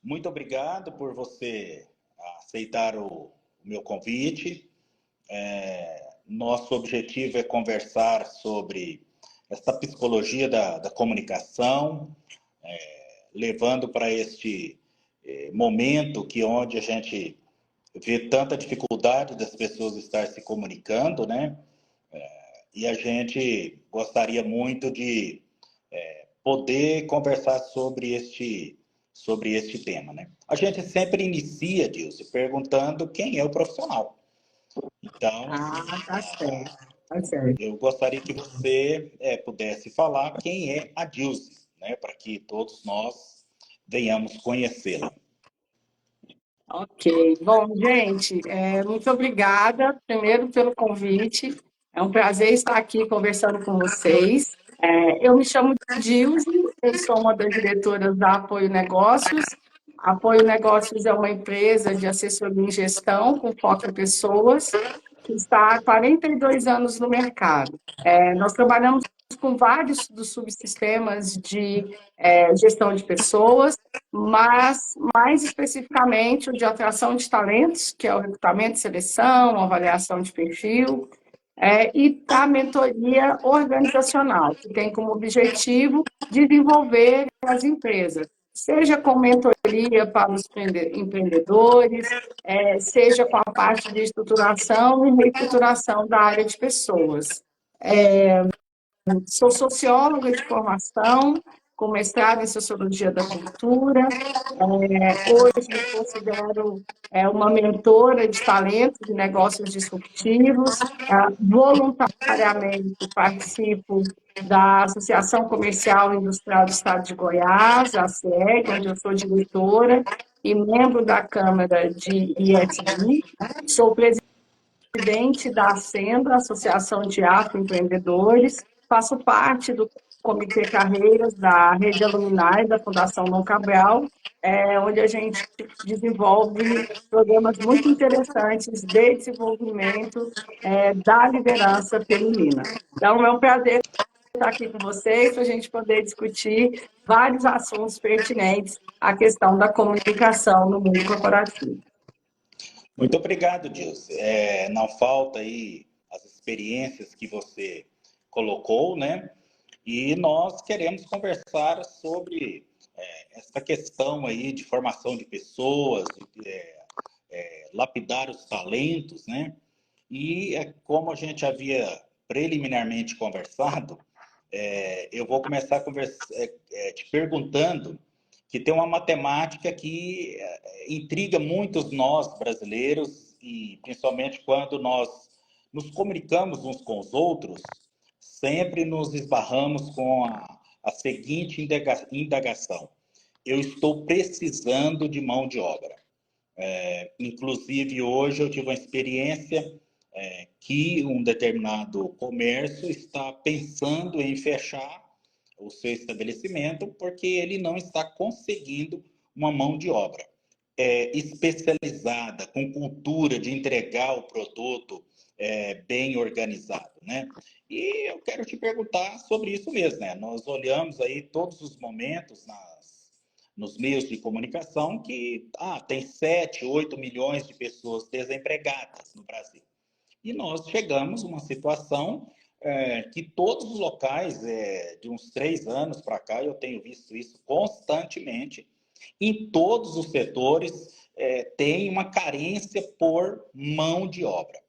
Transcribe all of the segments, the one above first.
Muito obrigado por você aceitar o meu convite. Nosso objetivo é conversar sobre essa psicologia da comunicação, levando para este momento que onde a gente vê tanta dificuldade das pessoas estar se comunicando, né? E a gente gostaria muito de poder conversar sobre este tema, né? A gente sempre inicia, Dilce, perguntando quem é o profissional. Então, Ah, tá certo, tá certo. eu gostaria que você pudesse falar quem é a Dilce, né? Para que todos nós venhamos conhecê-la. Ok. Bom, gente, muito obrigada, primeiro, pelo convite. É um prazer estar aqui conversando com vocês. Eu me chamo Dilze, eu sou uma das diretoras da Apoio Negócios. Apoio Negócios é uma empresa de assessoria em gestão com foco em pessoas, que está há 42 anos no mercado. Nós trabalhamos com vários dos subsistemas de gestão de pessoas, mas mais especificamente o de atração de talentos, que é o recrutamento e seleção, avaliação de perfil, e a mentoria organizacional, que tem como objetivo desenvolver as empresas, seja com mentoria para os empreendedores, seja com a parte de estruturação e reestruturação da área de pessoas. Sou socióloga de formação, com mestrado em Sociologia da Cultura. Hoje me considero uma mentora de talentos de negócios disruptivos. Voluntariamente participo da Associação Comercial e Industrial do Estado de Goiás, a ACEG, onde eu sou diretora e membro da Câmara de ISD. Sou presidente da Ascenda, Associação de Afroempreendedores, faço parte do Comitê Carreiras da Rede Aluminar da Fundação Dom Cabral, onde a gente desenvolve programas muito interessantes de desenvolvimento da liderança feminina. Então, é um prazer estar aqui com vocês para a gente poder discutir vários assuntos pertinentes à questão da comunicação no mundo corporativo. Muito obrigado, Dilce. Não falta aí as experiências que você colocou, né? E nós queremos conversar sobre essa questão aí de formação de pessoas, lapidar os talentos, né? E como a gente havia preliminarmente conversado, eu vou começar te perguntando que tem uma matemática que intriga muitos nós brasileiros, e principalmente quando nós nos comunicamos uns com os outros, sempre nos esbarramos com a seguinte indagação: eu estou precisando de mão de obra. Inclusive, hoje eu tive uma experiência que um determinado comércio está pensando em fechar o seu estabelecimento porque ele não está conseguindo uma mão de obra especializada, com cultura de entregar o produto bem organizado, né? E eu quero te perguntar sobre isso mesmo, né? Nós olhamos aí todos os momentos nos meios de comunicação que tem 7, 8 milhões de pessoas desempregadas no Brasil. E nós chegamos a uma situação que todos os locais, de uns 3 anos para cá, eu tenho visto isso constantemente, em todos os setores tem uma carência por mão de obra.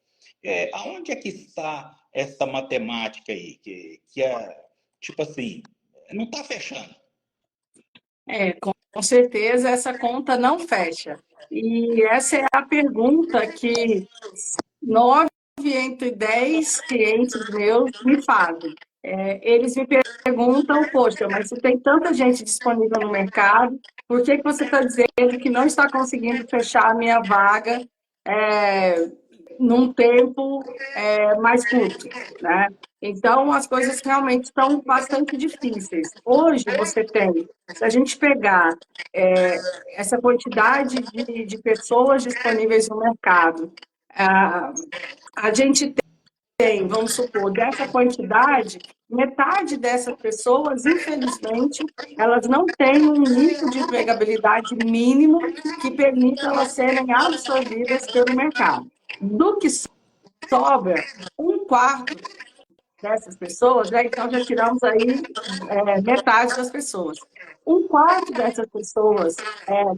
Aonde é que está essa matemática aí? Que é, tipo assim, não está fechando. Com certeza essa conta não fecha. E essa é a pergunta que 9 entre 10 clientes meus me fazem. Eles me perguntam, poxa, mas se tem tanta gente disponível no mercado, por que você está dizendo que não está conseguindo fechar a minha vaga num tempo mais curto, né? Então, as coisas realmente estão bastante difíceis. Hoje, você tem, se a gente pegar essa quantidade de pessoas disponíveis no mercado, a gente tem, vamos supor, dessa quantidade, metade dessas pessoas, infelizmente, elas não têm um nível de empregabilidade mínimo que permita elas serem absorvidas pelo mercado. Do que sobra, um quarto dessas pessoas, né? Então já tiramos aí metade das pessoas. Um quarto dessas pessoas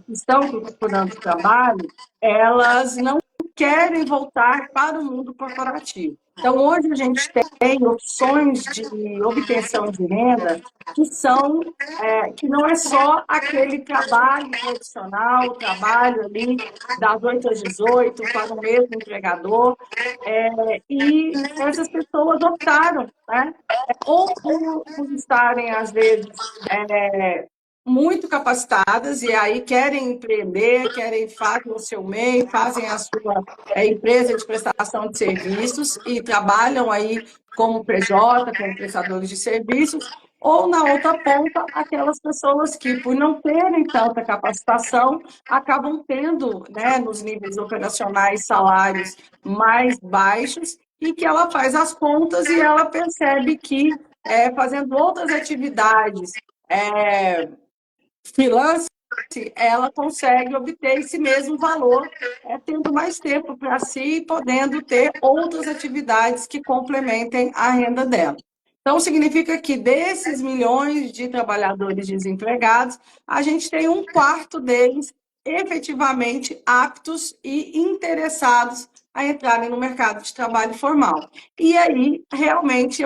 que estão procurando trabalho, elas não querem voltar para o mundo corporativo. Então, hoje a gente tem opções de obtenção de renda que são que não é só aquele trabalho tradicional, o trabalho ali das 8 às 18 para o mesmo empregador, e essas pessoas optaram, né? Ou por estarem, às vezes, muito capacitadas e aí querem empreender, querem fazer o seu MEI, fazem a sua empresa de prestação de serviços e trabalham aí como PJ, como prestadores de serviços, ou na outra ponta, aquelas pessoas que, por não terem tanta capacitação, acabam tendo, né, nos níveis operacionais, salários mais baixos, e que ela faz as contas e ela percebe que, fazendo outras atividades, freelance, ela consegue obter esse mesmo valor, tendo mais tempo para si e podendo ter outras atividades que complementem a renda dela. Então, significa que desses milhões de trabalhadores desempregados, a gente tem um quarto deles efetivamente aptos e interessados a entrarem no mercado de trabalho formal. E aí, realmente,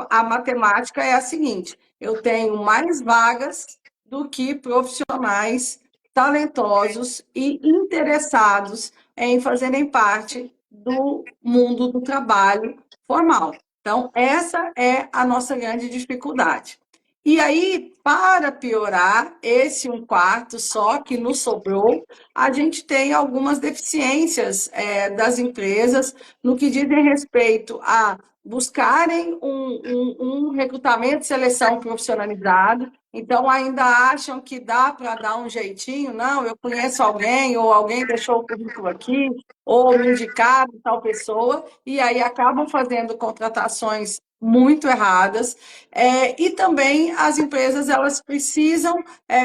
a matemática é a seguinte: eu tenho mais vagas do que profissionais talentosos e interessados em fazerem parte do mundo do trabalho formal. Então, essa é a nossa grande dificuldade. E aí, para piorar, esse um quarto só que nos sobrou, a gente tem algumas deficiências das empresas no que diz respeito a buscarem um recrutamento e seleção profissionalizado. Então, ainda acham que dá para dar um jeitinho? Não, eu conheço alguém, ou alguém deixou o currículo aqui, ou me indicaram tal pessoa, e aí acabam fazendo contratações muito erradas. E também as empresas elas precisam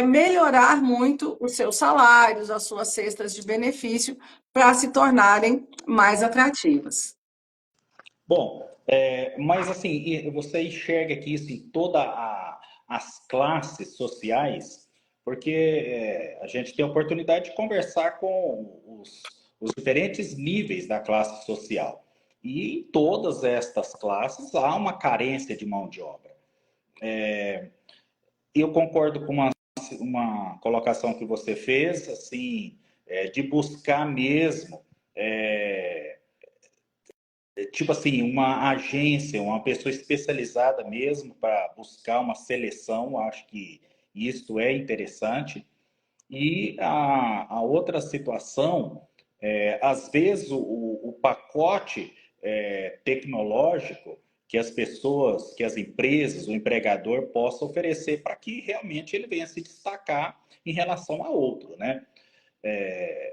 melhorar muito os seus salários, as suas cestas de benefício, para se tornarem mais atrativas. Bom, mas assim, você enxerga que isso em todas as classes sociais, porque a gente tem a oportunidade de conversar com os diferentes níveis da classe social. E em todas estas classes há uma carência de mão de obra. Eu concordo com uma colocação que você fez, assim, de buscar mesmo tipo assim, uma agência, uma pessoa especializada mesmo para buscar uma seleção, acho que isto é interessante. E a outra situação, às vezes o pacote tecnológico que as pessoas, que as empresas, o empregador possa oferecer para que realmente ele venha se destacar em relação a outro, né?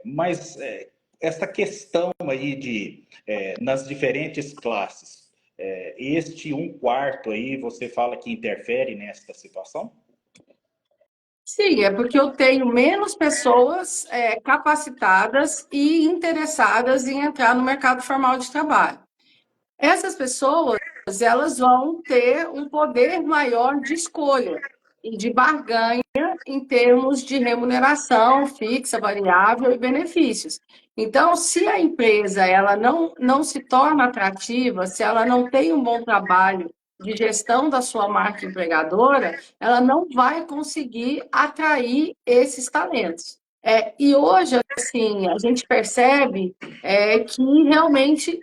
Mas essa questão aí nas diferentes classes, este um quarto aí, você fala que interfere nesta situação? Sim, é porque eu tenho menos pessoas capacitadas e interessadas em entrar no mercado formal de trabalho. Essas pessoas, elas vão ter um poder maior de escolha e de barganha em termos de remuneração fixa, variável e benefícios. Então, se a empresa ela não se torna atrativa, se ela não tem um bom trabalho de gestão da sua marca empregadora, ela não vai conseguir atrair esses talentos. E hoje, assim, a gente percebe que realmente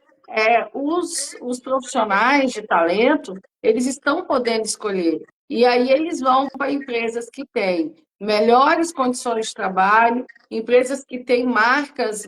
os profissionais de talento, eles estão podendo escolher. E aí eles vão para empresas que têm melhores condições de trabalho, empresas que têm marcas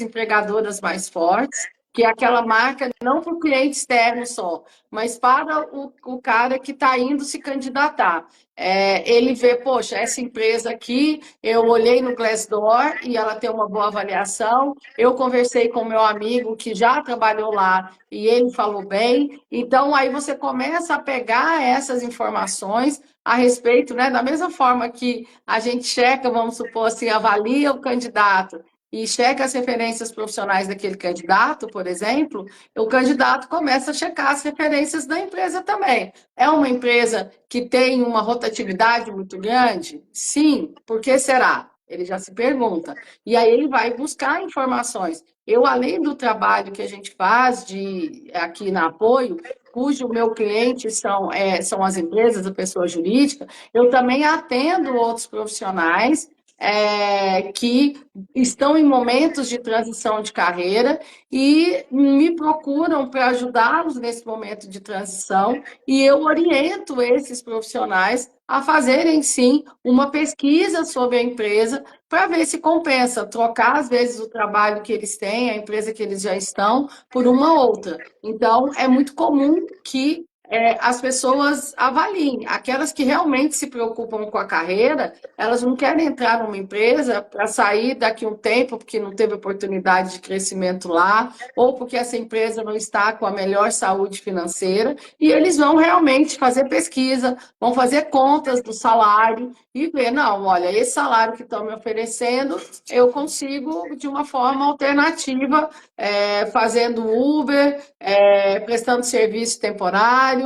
empregadoras mais fortes, que é aquela marca não para o cliente externo só, mas para o cara que está indo se candidatar. Ele vê, poxa, essa empresa aqui, eu olhei no Glassdoor e ela tem uma boa avaliação, eu conversei com meu amigo que já trabalhou lá e ele falou bem, então aí você começa a pegar essas informações a respeito, né, da mesma forma que a gente checa, vamos supor assim, avalia o candidato e checa as referências profissionais daquele candidato, por exemplo, o candidato começa a checar as referências da empresa também. É uma empresa que tem uma rotatividade muito grande? Sim. Por que será? Ele já se pergunta. E aí ele vai buscar informações. Eu, além do trabalho que a gente faz aqui na Apoio, cujo meu cliente são as empresas, a pessoa jurídica, eu também atendo outros profissionais que estão em momentos de transição de carreira e me procuram para ajudá-los nesse momento de transição e eu oriento esses profissionais a fazerem, sim, uma pesquisa sobre a empresa para ver se compensa trocar, às vezes, o trabalho que eles têm, a empresa que eles já estão, por uma outra. Então, é muito comum que as pessoas avaliem. Aquelas que realmente se preocupam com a carreira, elas não querem entrar numa empresa para sair daqui a um tempo, porque não teve oportunidade de crescimento lá, ou porque essa empresa não está com a melhor saúde financeira, e eles vão realmente fazer pesquisa, vão fazer contas do salário e ver, não, olha, esse salário que estão me oferecendo, eu consigo de uma forma alternativa, fazendo Uber, prestando serviço temporário,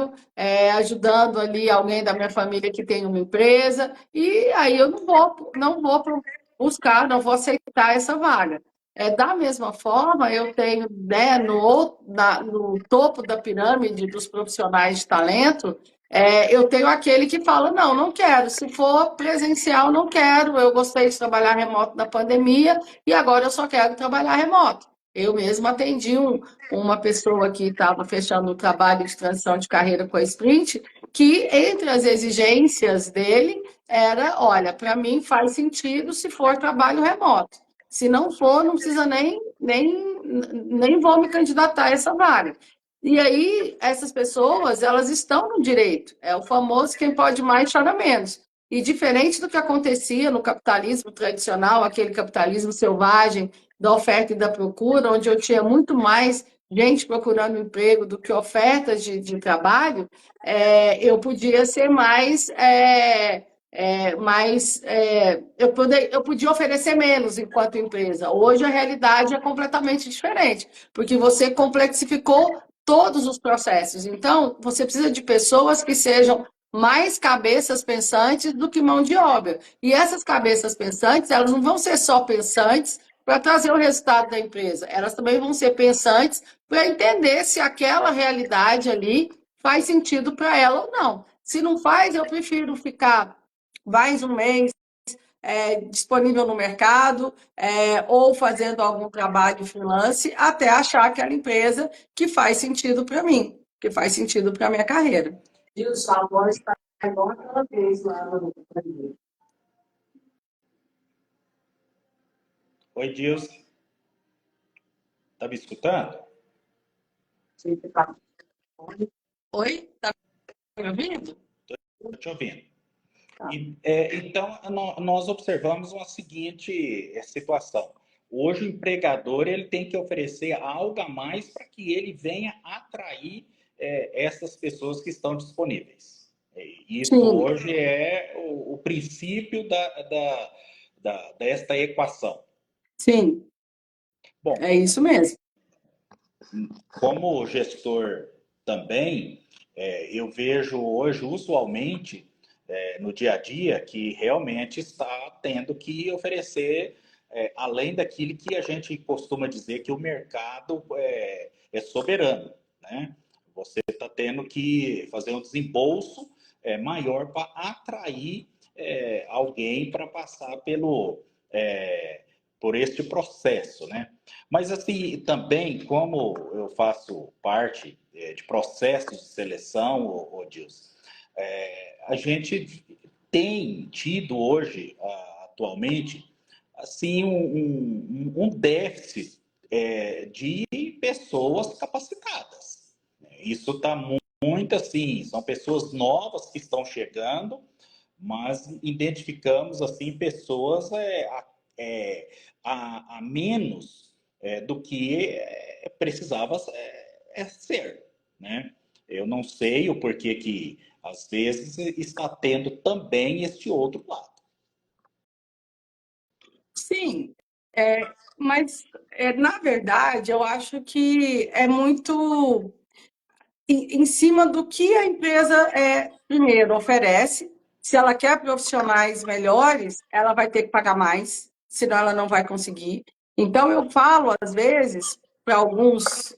ajudando ali alguém da minha família que tem uma empresa, e aí eu não vou buscar, não vou aceitar essa vaga. Da mesma forma, eu tenho, né, no topo da pirâmide dos profissionais de talento, eu tenho aquele que fala, não, não quero, se for presencial, não quero, eu gostei de trabalhar remoto na pandemia e agora eu só quero trabalhar remoto. Eu mesma atendi uma pessoa que estava fechando o trabalho de transição de carreira com a Sprint, que entre as exigências dele era, olha, para mim faz sentido se for trabalho remoto. Se não for, não precisa nem vou me candidatar a essa vaga. E aí, essas pessoas, elas estão no direito. É o famoso quem pode mais chora menos. E diferente do que acontecia no capitalismo tradicional, aquele capitalismo selvagem da oferta e da procura, onde eu tinha muito mais gente procurando emprego do que ofertas de trabalho, eu podia ser eu podia oferecer menos enquanto empresa. Hoje a realidade é completamente diferente, porque você complexificou todos os processos. Então, você precisa de pessoas que sejam mais cabeças pensantes do que mão de obra. E essas cabeças pensantes, elas não vão ser só pensantes para trazer o resultado da empresa, elas também vão ser pensantes para entender se aquela realidade ali faz sentido para ela ou não. Se não faz, eu prefiro ficar mais um mês disponível no mercado, ou fazendo algum trabalho freelance, até achar aquela empresa que faz sentido para mim, que faz sentido para a minha carreira. E o sua voz está igual aquela vez lá no Brasil. Oi, Dilson. Tá me escutando? Oi, tá me ouvindo? Estou te ouvindo. Tá. Então, nós observamos uma seguinte situação. Hoje, o empregador ele tem que oferecer algo a mais para que ele venha atrair essas pessoas que estão disponíveis. Isso Sim, hoje é o princípio desta equação. sim, Bom, é isso mesmo. como gestor também, eu vejo hoje, usualmente, no dia a dia, que realmente está tendo que oferecer, além daquilo que a gente costuma dizer que o mercado é soberano, né? Você está tendo que fazer um desembolso maior para atrair alguém para passar por este processo, né? Mas, assim, também, como eu faço parte de processos de seleção, Dilson, a gente tem tido hoje, atualmente, assim, um déficit de pessoas capacitadas. Isso está muito assim, são pessoas novas que estão chegando, mas identificamos assim pessoas a menos do que precisava ser, né? Eu não sei o porquê que às vezes está tendo também este outro lado. Sim, mas na verdade eu acho que é muito em cima do que a empresa primeiro oferece. Se ela quer profissionais melhores, ela vai ter que pagar mais, senão ela não vai conseguir. Então eu falo às vezes para alguns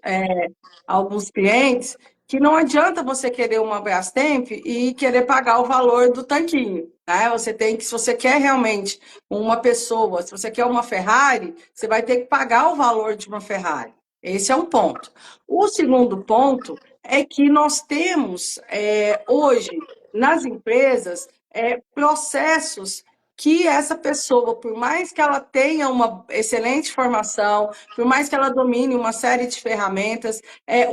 clientes que não adianta você querer uma Brastemp e querer pagar o valor do tanquinho, né? Você tem que, se você quer realmente uma pessoa, se você quer uma Ferrari, você vai ter que pagar o valor de uma Ferrari. Esse é um ponto. O segundo ponto é que nós temos hoje nas empresas processos que essa pessoa, por mais que ela tenha uma excelente formação, por mais que ela domine uma série de ferramentas,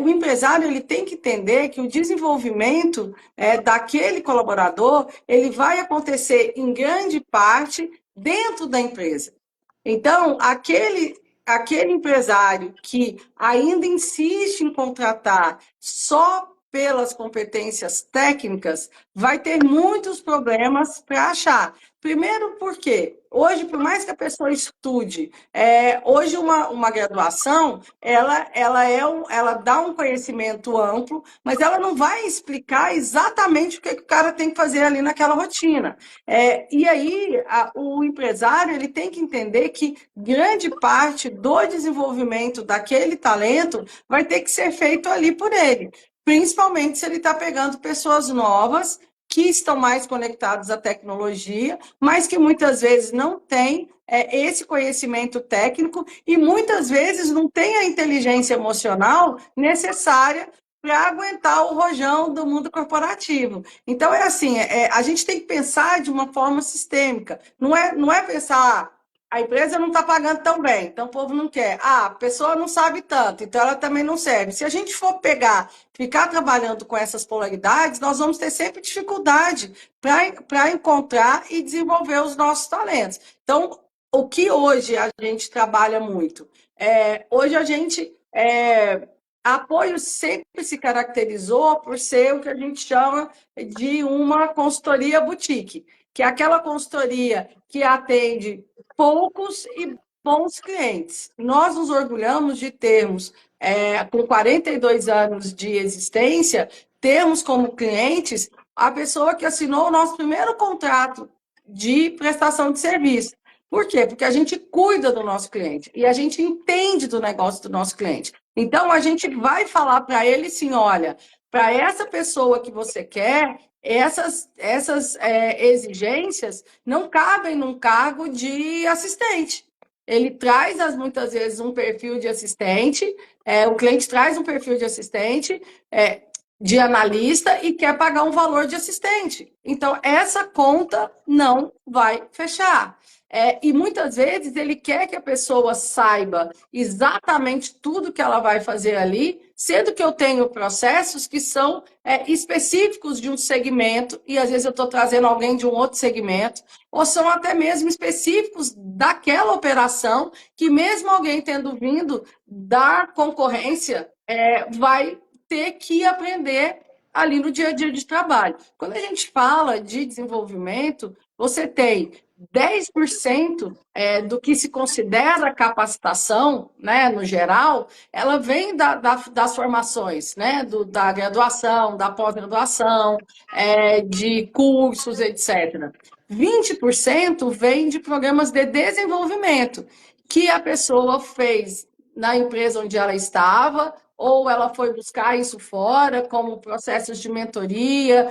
o empresário ele tem que entender que o desenvolvimento daquele colaborador ele vai acontecer em grande parte dentro da empresa. Então, aquele empresário que ainda insiste em contratar só pelas competências técnicas, vai ter muitos problemas para achar. Primeiro, porque hoje, por mais que a pessoa estude, hoje uma graduação, ela dá um conhecimento amplo, mas ela não vai explicar exatamente o que o cara tem que fazer ali naquela rotina. E aí, o empresário ele tem que entender que grande parte do desenvolvimento daquele talento vai ter que ser feito ali por ele, principalmente se ele está pegando pessoas novas que estão mais conectados à tecnologia, mas que muitas vezes não têm esse conhecimento técnico e muitas vezes não têm a inteligência emocional necessária para aguentar o rojão do mundo corporativo. Então, é assim, a gente tem que pensar de uma forma sistêmica. Não é pensar, a empresa não está pagando tão bem, então o povo não quer. A pessoa não sabe tanto, então ela também não serve. Se a gente for ficar trabalhando com essas polaridades, nós vamos ter sempre dificuldade para encontrar e desenvolver os nossos talentos. Então, o que hoje a gente trabalha muito? Hoje a gente... apoio sempre se caracterizou por ser o que a gente chama de uma consultoria boutique, que é aquela consultoria que atende poucos e bons clientes. Nós nos orgulhamos de termos, com 42 anos de existência, termos como clientes a pessoa que assinou o nosso primeiro contrato de prestação de serviço. Por quê? Porque a gente cuida do nosso cliente e a gente entende do negócio do nosso cliente. Então, a gente vai falar para ele assim, olha, para essa pessoa que você quer, essas exigências não cabem num cargo de assistente. Ele traz, muitas vezes, um perfil de assistente, o cliente traz um perfil de assistente, de analista e quer pagar um valor de assistente. Então, essa conta não vai fechar. E muitas vezes ele quer que a pessoa saiba exatamente tudo que ela vai fazer ali, sendo que eu tenho processos que são específicos de um segmento, e às vezes eu estou trazendo alguém de um outro segmento, ou são até mesmo específicos daquela operação, que mesmo alguém tendo vindo da concorrência, vai ter que aprender ali no dia a dia de trabalho. Quando a gente fala de desenvolvimento, você tem 10% do que se considera capacitação, né, no geral, ela vem das formações, né, da graduação, da pós-graduação, de cursos, etc. 20% vem de programas de desenvolvimento, que a pessoa fez na empresa onde ela estava, ou ela foi buscar isso fora, como processos de mentoria,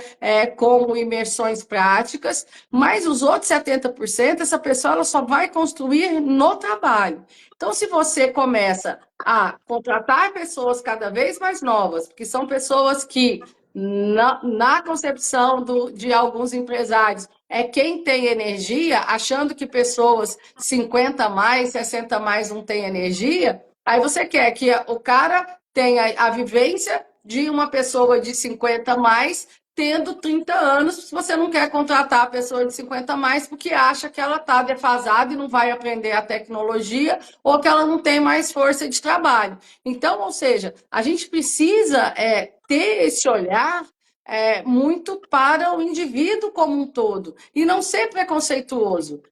como imersões práticas, mas os outros 70%, essa pessoa ela só vai construir no trabalho. Então, se você começa a contratar pessoas cada vez mais novas, que são pessoas que, na concepção de alguns empresários, quem tem energia, achando que pessoas 50 mais, 60 mais não têm energia, Aí você quer que o cara tenha a vivência de uma pessoa de 50 a mais, tendo 30 anos, você não quer contratar a pessoa de 50 a mais porque acha que ela está defasada e não vai aprender a tecnologia ou que ela não tem mais força de trabalho. Então, ou seja, a gente precisa ter esse olhar muito para o indivíduo como um todo e não ser preconceituoso.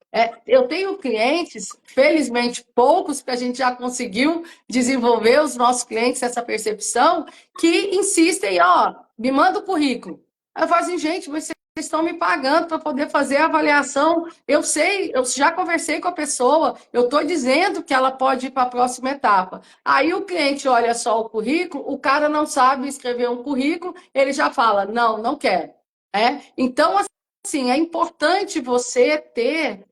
Eu tenho clientes, felizmente poucos, porque a gente já conseguiu desenvolver os nossos clientes essa percepção, que insistem, ó, me manda o currículo. Aí eu falo assim, gente, mas vocês estão me pagando para poder fazer a avaliação. Eu sei, eu já conversei com a pessoa, eu estou dizendo que ela pode ir para a próxima etapa. Aí o cliente olha só o currículo, o cara não sabe escrever um currículo, ele já fala, não, não quero. Então, assim, é importante você ter,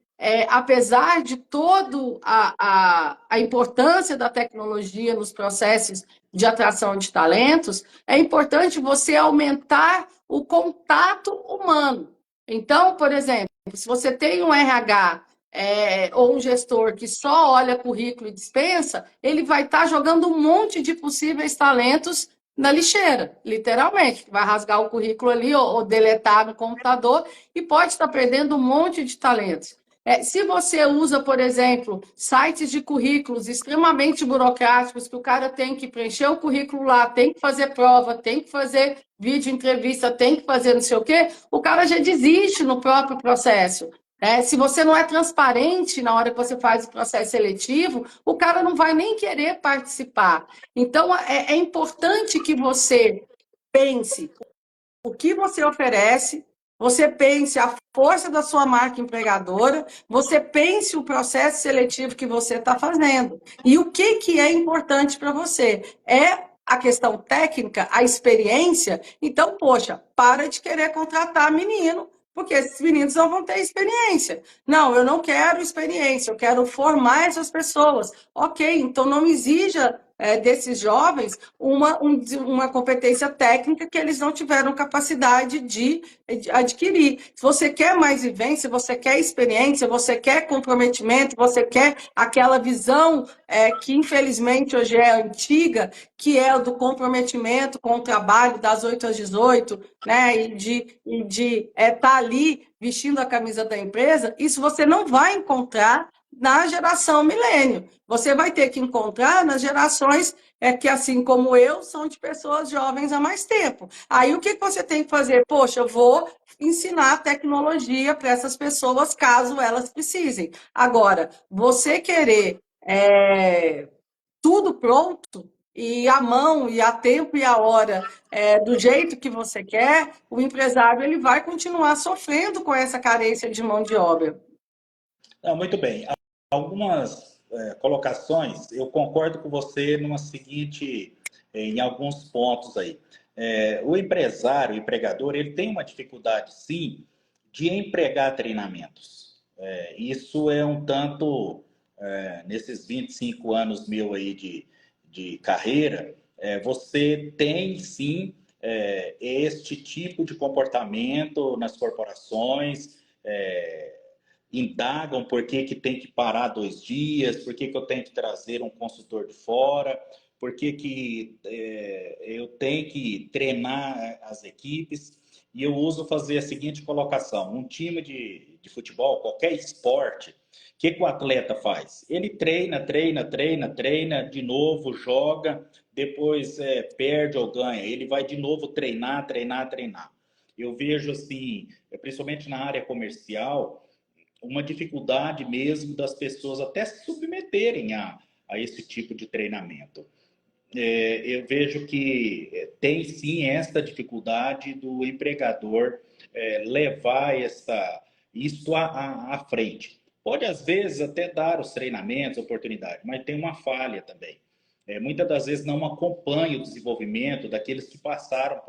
apesar de toda a importância da tecnologia nos processos de atração de talentos, é importante você aumentar o contato humano. Então, por exemplo, se você tem um RH ou um gestor que só olha currículo e dispensa, ele vai estar jogando um monte de possíveis talentos na lixeira, literalmente. Vai rasgar o currículo ali ou deletar no computador e pode estar perdendo um monte de talentos. Se você usa, por exemplo, sites de currículos extremamente burocráticos, que o cara tem que preencher o currículo lá, tem que fazer prova, tem que fazer vídeo entrevista, tem que fazer não sei o quê, o cara já desiste no próprio processo. Se você não é transparente na hora que você faz o processo seletivo, o cara não vai nem querer participar. Então, é importante que você pense o que você oferece, você pense a força da sua marca empregadora, você pense o processo seletivo que você está fazendo. E o que é importante para você? É a questão técnica, a experiência? Então, poxa, para de querer contratar menino, porque esses meninos não vão ter experiência. Não, eu não quero experiência, eu quero formar essas pessoas. Ok, então não exija desses jovens uma competência técnica que eles não tiveram capacidade de adquirir. Se você quer mais vivência, você quer experiência, você quer comprometimento, você quer aquela visão que infelizmente hoje é antiga, que é o do comprometimento com o trabalho das 8 às 18, né, e de estar ali vestindo a camisa da empresa, isso você não vai encontrar na geração milênio. Você vai ter que encontrar nas gerações que, assim como eu, são de pessoas jovens há mais tempo. Aí o que você tem que fazer? Poxa, eu vou ensinar tecnologia para essas pessoas caso elas precisem. Agora, você querer tudo pronto e à mão, e a tempo e a hora, do jeito que você quer, o empresário ele vai continuar sofrendo com essa carência de mão de obra. Não, muito bem. Algumas colocações, eu concordo com você numa seguinte, em alguns pontos aí. O empresário, o empregador, ele tem uma dificuldade, sim, de empregar treinamentos. Isso é um tanto, nesses 25 anos meu aí de carreira, você tem, sim, este tipo de comportamento nas corporações, indagam por que, que tem que parar 2 dias, por que, que eu tenho que trazer um consultor de fora, por que, que eu tenho que treinar as equipes. E eu uso fazer a seguinte colocação: um time de futebol, qualquer esporte, o que, que o atleta faz? Ele treina, treina, treina, treina, de novo joga, depois perde ou ganha. Ele vai de novo treinar, treinar, treinar. Eu vejo assim, principalmente na área comercial, uma dificuldade mesmo das pessoas até se submeterem a esse tipo de treinamento. Eu vejo que tem sim esta dificuldade do empregador levar isso à frente. Pode, às vezes, até dar os treinamentos, oportunidade, mas tem uma falha também. Muitas das vezes não acompanha o desenvolvimento daqueles que passaram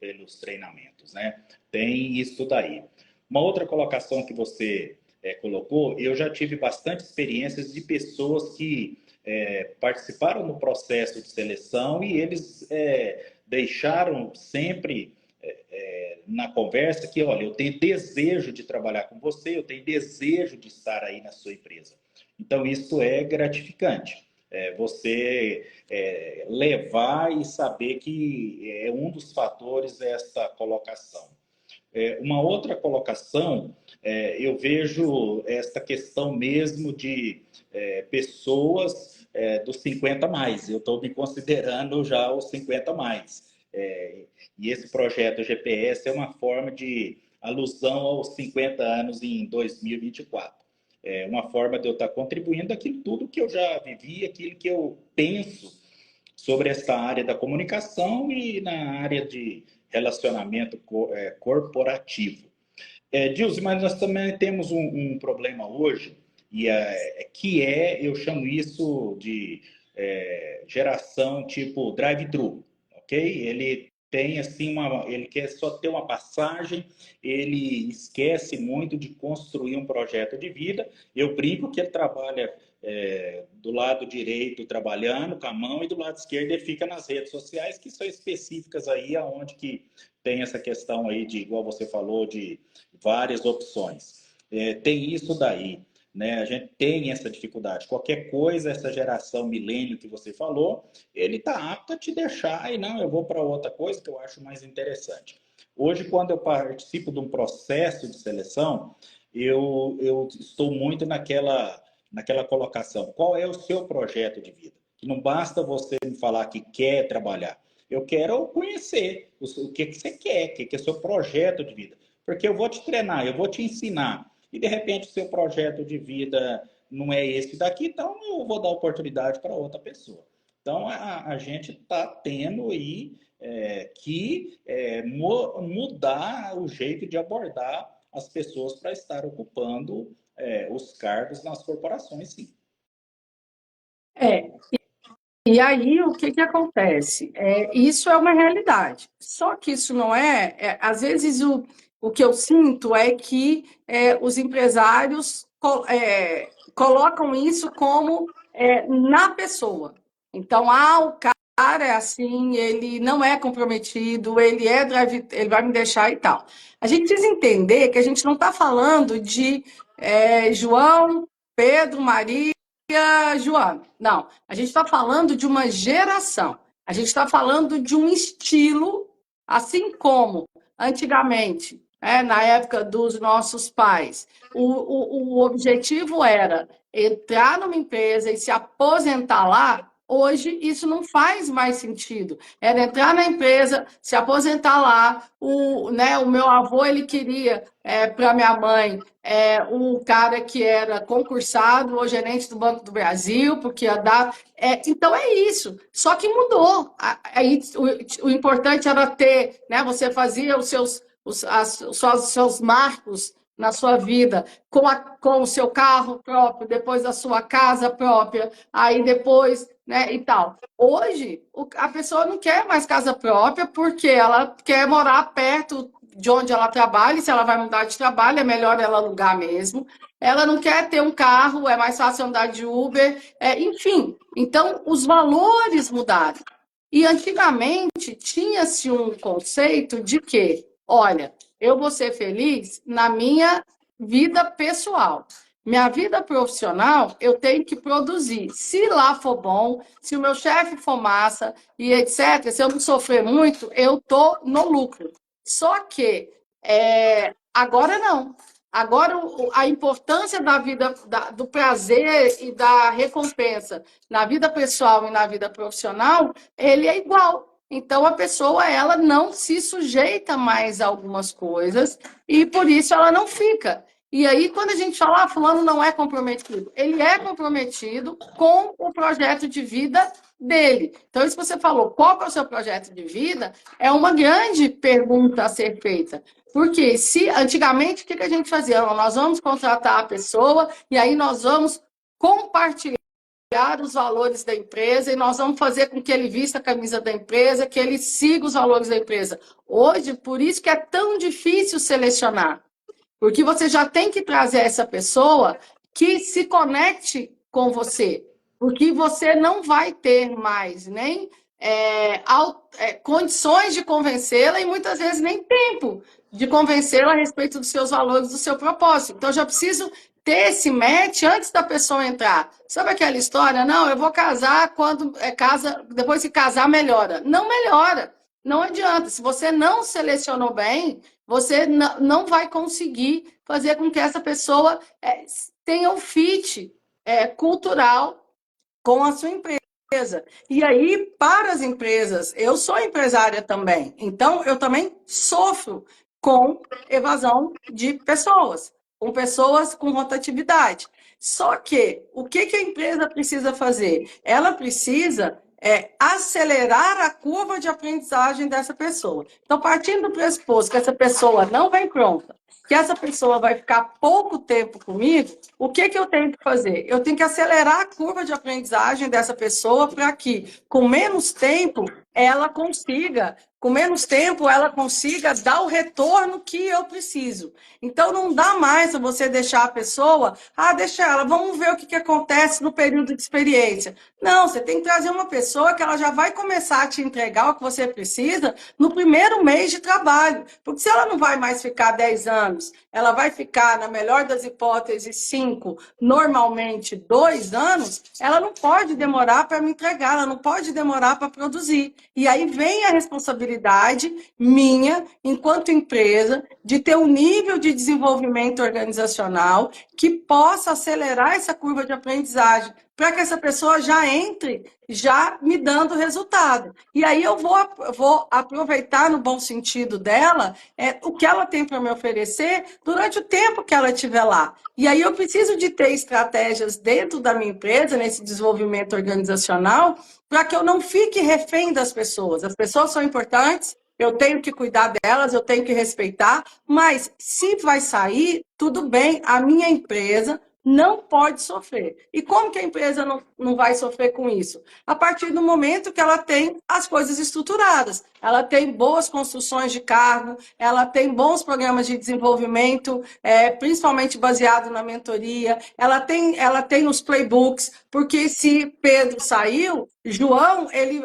pelos treinamentos, né? Tem isso daí. Uma outra colocação que você colocou, eu já tive bastante experiências de pessoas que participaram no processo de seleção e eles deixaram sempre na conversa que, olha, eu tenho desejo de trabalhar com você, eu tenho desejo de estar aí na sua empresa. Então, isso é gratificante. você levar e saber que um dos fatores é essa colocação. Uma outra colocação, eu vejo esta questão mesmo de pessoas dos 50 mais. Eu estou me considerando já os 50 mais. E esse projeto GPS é uma forma de alusão aos 50 anos em 2024. É uma forma de eu estar contribuindo aquilo tudo que eu já vivi, aquilo que eu penso sobre essa área da comunicação e na área de relacionamento corporativo. Dilson, mas nós também temos um problema hoje, eu chamo isso de geração tipo drive-thru, ok? Ele tem assim ele quer só ter uma passagem, ele esquece muito de construir um projeto de vida. Eu brinco que ele trabalha do lado direito trabalhando com a mão e do lado esquerdo ele fica nas redes sociais, que são específicas aí aonde que tem essa questão aí de, igual você falou, de várias opções. Tem isso daí, né? A gente tem essa dificuldade. Qualquer coisa, essa geração milênio que você falou, ele está apto a te deixar e não, eu vou para outra coisa que eu acho mais interessante. Hoje, quando eu participo de um processo de seleção, eu estou muito naquela colocação. Qual é o seu projeto de vida? Não basta você me falar que quer trabalhar. Eu quero conhecer o que você quer, o que é o seu projeto de vida. Porque eu vou te treinar, eu vou te ensinar. E, de repente, o seu projeto de vida não é esse daqui, então eu vou dar oportunidade para outra pessoa. Então, a gente está tendo aí que mudar o jeito de abordar as pessoas para estar ocupando os cargos nas corporações, sim. E aí, o que acontece? Isso é uma realidade. Só que isso não às vezes, o que eu sinto é que os empresários colocam isso como na pessoa. Então, o cara é assim, ele não é comprometido, ele vai me deixar e tal. A gente precisa entender que a gente não está falando de João, Pedro, Maria, Joana. Não, a gente está falando de uma geração. A gente está falando de um estilo, assim como antigamente, na época dos nossos pais, o objetivo era entrar numa empresa e se aposentar lá. Hoje, isso não faz mais sentido. Era entrar na empresa, se aposentar lá. O meu avô, ele queria, para minha mãe, um cara que era concursado ou gerente do Banco do Brasil, porque ia dar. Então, é isso. Só que mudou. Aí, o importante era ter, né? Você fazia os seus marcos na sua vida, com o seu carro próprio, depois a sua casa própria, aí depois, né, e tal. Hoje, a pessoa não quer mais casa própria porque ela quer morar perto de onde ela trabalha, e se ela vai mudar de trabalho, é melhor ela alugar mesmo. Ela não quer ter um carro, é mais fácil andar de Uber, enfim. Então, os valores mudaram. E antigamente tinha-se um conceito de que, olha, eu vou ser feliz na minha vida pessoal. Minha vida profissional, eu tenho que produzir. Se lá for bom, se o meu chefe for massa e etc., se eu não sofrer muito, eu estou no lucro. Só que agora não. Agora, a importância da vida, do prazer e da recompensa na vida pessoal e na vida profissional, ele é igual. Então, a pessoa, ela não se sujeita mais a algumas coisas e, por isso, ela não fica. E aí, quando a gente fala, fulano não é comprometido, ele é comprometido com o projeto de vida dele. Então, isso que você falou, qual é o seu projeto de vida, é uma grande pergunta a ser feita. Porque antigamente, o que a gente fazia? Nós vamos contratar a pessoa e aí nós vamos compartilhar os valores da empresa e nós vamos fazer com que ele vista a camisa da empresa, que ele siga os valores da empresa. Hoje, por isso que é tão difícil selecionar, porque você já tem que trazer essa pessoa que se conecte com você, porque você não vai ter mais nem condições de convencê-la e muitas vezes nem tempo de convencê-la a respeito dos seus valores, do seu propósito. Então, eu já preciso ter esse match antes da pessoa entrar. Sabe aquela história? Não, eu vou casar quando casa, depois que casar melhora. Não melhora. Não adianta. Se você não selecionou bem, você não vai conseguir fazer com que essa pessoa tenha um fit cultural com a sua empresa. E aí, para as empresas, eu sou empresária também, então eu também sofro com evasão de pessoas, com pessoas com rotatividade. Só que, o que a empresa precisa fazer? Ela precisa acelerar a curva de aprendizagem dessa pessoa. Então, partindo do pressuposto que essa pessoa não vem pronta, que essa pessoa vai ficar pouco tempo comigo, o que eu tenho que fazer? Eu tenho que acelerar a curva de aprendizagem dessa pessoa para que, com menos tempo, ela consiga dar o retorno que eu preciso. Então, não dá mais para você deixar a pessoa, deixa ela, vamos ver o que acontece no período de experiência. Não, você tem que trazer uma pessoa que ela já vai começar a te entregar o que você precisa no primeiro mês de trabalho. Porque se ela não vai mais ficar 10 anos, ela vai ficar, na melhor das hipóteses, 5, normalmente 2 anos, ela não pode demorar para me entregar, ela não pode demorar para produzir. E aí vem a responsabilidade minha, enquanto empresa, de ter um nível de desenvolvimento organizacional que possa acelerar essa curva de aprendizagem, para que essa pessoa já entre, já me dando resultado. E aí eu vou aproveitar, no bom sentido dela, o que ela tem para me oferecer durante o tempo que ela estiver lá. E aí eu preciso de ter estratégias dentro da minha empresa, nesse desenvolvimento organizacional, para que eu não fique refém das pessoas. As pessoas são importantes, eu tenho que cuidar delas, eu tenho que respeitar, mas se vai sair, tudo bem, a minha empresa não pode sofrer. E como que a empresa não vai sofrer com isso? A partir do momento que ela tem as coisas estruturadas, ela tem boas construções de cargo, ela tem bons programas de desenvolvimento, principalmente baseado na mentoria, ela tem os playbooks, porque se Pedro saiu, João, ele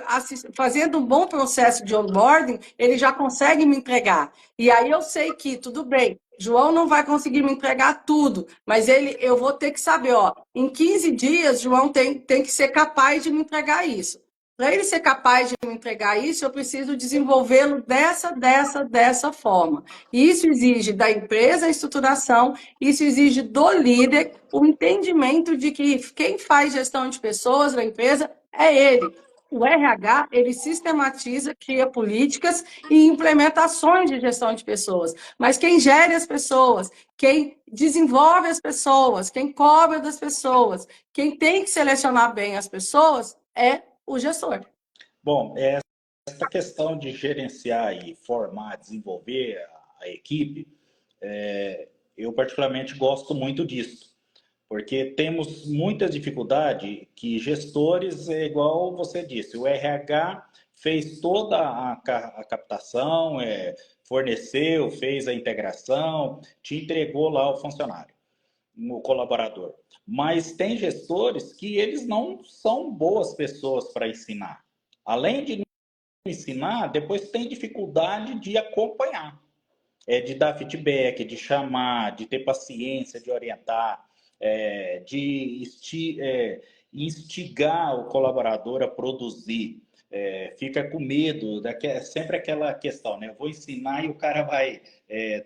fazendo um bom processo de onboarding, ele já consegue me entregar. E aí eu sei que, tudo bem, João não vai conseguir me entregar tudo, mas eu vou ter que saber, em 15 dias, João tem que ser capaz de me entregar isso. Para ele ser capaz de me entregar isso, eu preciso desenvolvê-lo dessa forma. E isso exige da empresa a estruturação, isso exige do líder o entendimento de que quem faz gestão de pessoas na empresa é ele. O RH, ele sistematiza, cria políticas e implementações de gestão de pessoas. Mas quem gere as pessoas, quem desenvolve as pessoas, quem cobra das pessoas, quem tem que selecionar bem as pessoas é o gestor. Bom, essa questão de gerenciar e formar, desenvolver a equipe, eu particularmente gosto muito disso, porque temos muita dificuldade que gestores, é igual você disse, o RH fez toda a captação, forneceu, fez a integração, te entregou lá o funcionário, o colaborador. Mas tem gestores que eles não são boas pessoas para ensinar. Além de ensinar, depois tem dificuldade de acompanhar, de dar feedback, de chamar, de ter paciência, de orientar, de instigar o colaborador a produzir. Fica com medo, sempre aquela questão, né? Eu vou ensinar e o cara vai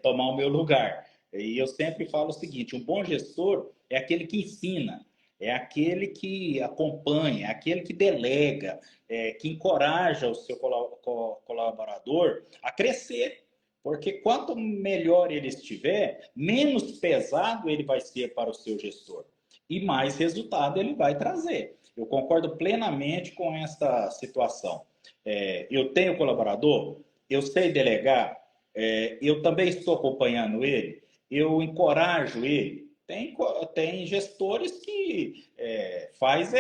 tomar o meu lugar. E eu sempre falo o seguinte: um bom gestor é aquele que ensina, é aquele que acompanha, é aquele que delega, que encoraja o seu colaborador a crescer. Porque quanto melhor ele estiver, menos pesado ele vai ser para o seu gestor e mais resultado ele vai trazer. Eu concordo plenamente com essa situação. Eu tenho colaborador, eu sei delegar, eu também estou acompanhando ele, eu encorajo ele. Tem gestores que faz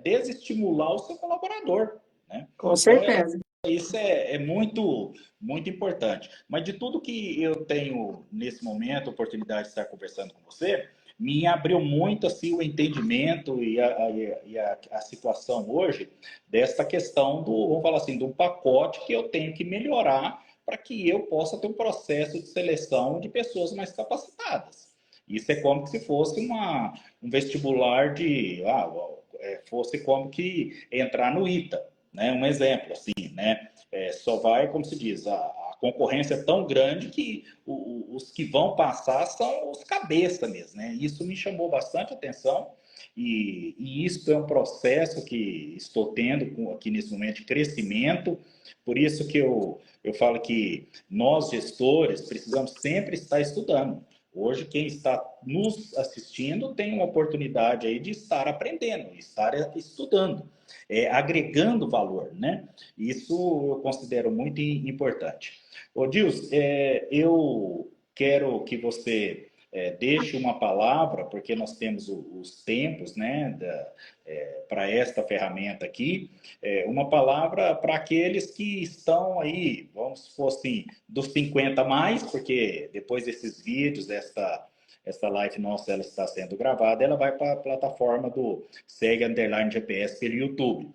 desestimular o seu colaborador, né? Com certeza. Então, isso é muito, muito importante. Mas de tudo que eu tenho nesse momento, a oportunidade de estar conversando com você, me abriu muito assim, o entendimento e a situação hoje dessa questão vamos falar assim, do pacote que eu tenho que melhorar para que eu possa ter um processo de seleção de pessoas mais capacitadas. Isso é como se fosse um vestibular fosse como que entrar no ITA, né? Um exemplo, assim, né? Só vai, como se diz, a concorrência é tão grande que os que vão passar são os cabeça mesmo, né? Isso me chamou bastante atenção e isso é um processo que estou tendo aqui nesse momento de crescimento, por isso que eu falo que nós, gestores, precisamos sempre estar estudando. Hoje, quem está nos assistindo tem uma oportunidade aí de estar aprendendo, estar estudando, agregando valor, né? Isso eu considero muito importante. Ô, Dils, eu quero que você deixe uma palavra, porque nós temos os tempos, né, para esta ferramenta aqui, uma palavra para aqueles que estão aí, vamos supor assim, dos 50 mais, porque depois desses vídeos, esta live nossa, ela está sendo gravada, ela vai para a plataforma do Segue Underline GPS pelo YouTube.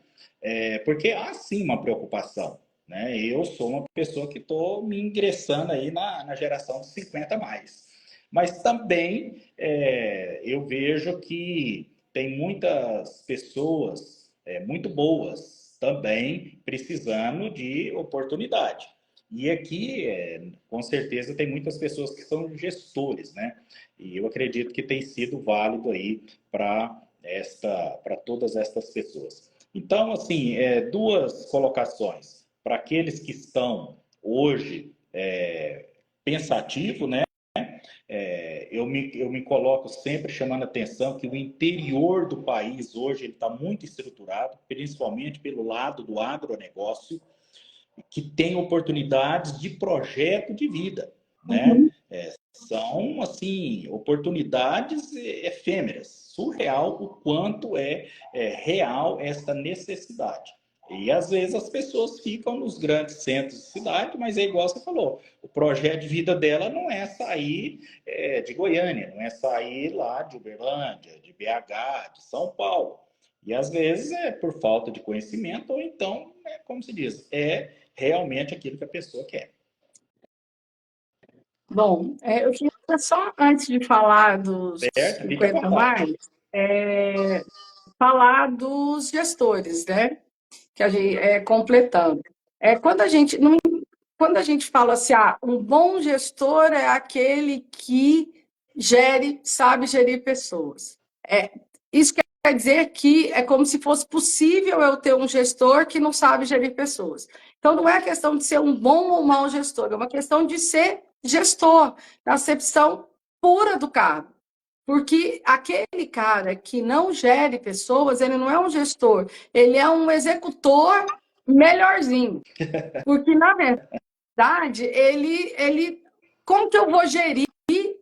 Porque há sim uma preocupação, né? Eu sou uma pessoa que estou me ingressando aí na geração dos 50 mais. Mas também eu vejo que tem muitas pessoas muito boas também precisando de oportunidade. E aqui, com certeza, tem muitas pessoas que são gestores, né? E eu acredito que tem sido válido aí para todas estas pessoas. Então, assim, duas colocações para aqueles que estão hoje pensativos, né? Eu me coloco sempre chamando a atenção que o interior do país hoje ele está muito estruturado, principalmente pelo lado do agronegócio, que tem oportunidades de projeto de vida, né? Uhum. São, assim, oportunidades efêmeras, surreal o quanto real essa necessidade. E às vezes as pessoas ficam nos grandes centros de cidade, mas é igual você falou, o projeto de vida dela não é sair de Goiânia, não é sair lá de Uberlândia, de BH, de São Paulo. E às vezes é por falta de conhecimento, ou então, como se diz, realmente aquilo que a pessoa quer. Bom, eu queria só, antes de falar dos Certo? Fique à 50 vontade. mais, falar dos gestores, né? Que a gente, completando. Quando a gente, quando a gente fala assim, um bom gestor é aquele que sabe gerir pessoas. Isso quer dizer que é como se fosse possível eu ter um gestor que não sabe gerir pessoas. Então, não é questão de ser um bom ou mau gestor, é uma questão de ser gestor, na acepção pura do cargo. Porque aquele cara que não gere pessoas, ele não é um gestor, ele é um executor melhorzinho. Porque, na verdade, como que eu vou gerir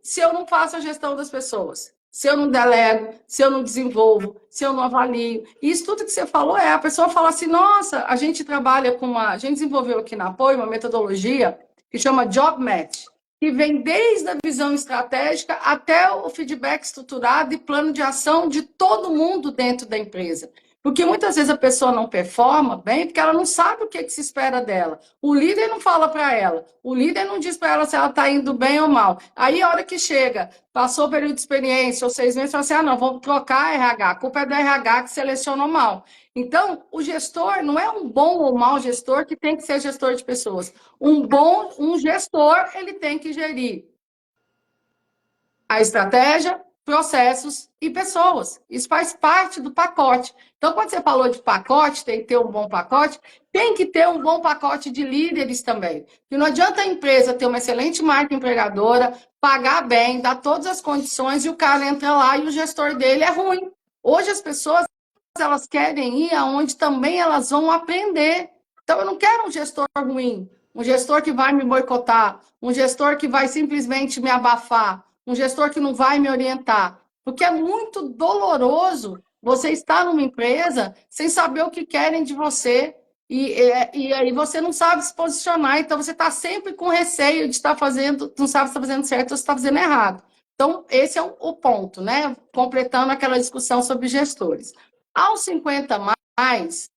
se eu não faço a gestão das pessoas? Se eu não delego, se eu não desenvolvo, se eu não avalio. Isso tudo que você falou a pessoa fala assim, nossa, a gente trabalha a gente desenvolveu aqui na Apoio uma metodologia que chama Job Match, que vem desde a visão estratégica até o feedback estruturado e plano de ação de todo mundo dentro da empresa. Porque muitas vezes a pessoa não performa bem porque ela não sabe o que se espera dela. O líder não fala para ela. O líder não diz para ela se ela está indo bem ou mal. Aí, a hora que chega, passou o período de experiência, ou 6 meses, fala assim, não, vamos trocar a RH. A culpa é do RH que selecionou mal. Então, o gestor não é um bom ou mau gestor que tem que ser gestor de pessoas. Um gestor, ele tem que gerir a estratégia, processos e pessoas. Isso faz parte do pacote. Então, quando você falou de pacote, tem que ter um bom pacote, tem que ter um bom pacote de líderes também. Porque não adianta a empresa ter uma excelente marca empregadora, pagar bem, dar todas as condições e o cara entra lá e o gestor dele é ruim. Hoje as pessoas elas querem ir aonde também elas vão aprender. Então, eu não quero um gestor ruim, um gestor que vai me boicotar, um gestor que vai simplesmente me abafar, um gestor que não vai me orientar. Porque é muito doloroso você estar numa empresa sem saber o que querem de você. E aí você não sabe se posicionar, então você está sempre com receio de estar fazendo, não sabe se está fazendo certo ou se está fazendo errado. Então, esse é o ponto, né? Completando aquela discussão sobre gestores. Aos 50 mais,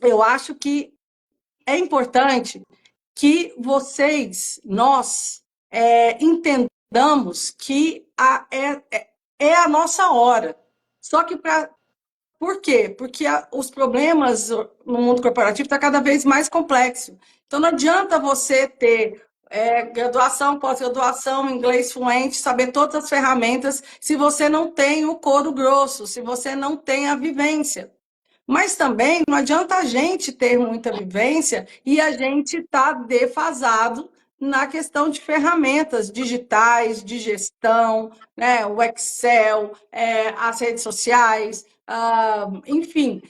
eu acho que é importante que nós, entendamos entendamos que é a nossa hora. Só que por quê? Porque os problemas no mundo corporativo estão cada vez mais complexos. Então, não adianta você ter graduação, pós-graduação, inglês fluente, saber todas as ferramentas, se você não tem o couro grosso, se você não tem a vivência. Mas também não adianta a gente ter muita vivência e a gente estar defasado na questão de ferramentas digitais, de gestão, né? O Excel, as redes sociais, enfim,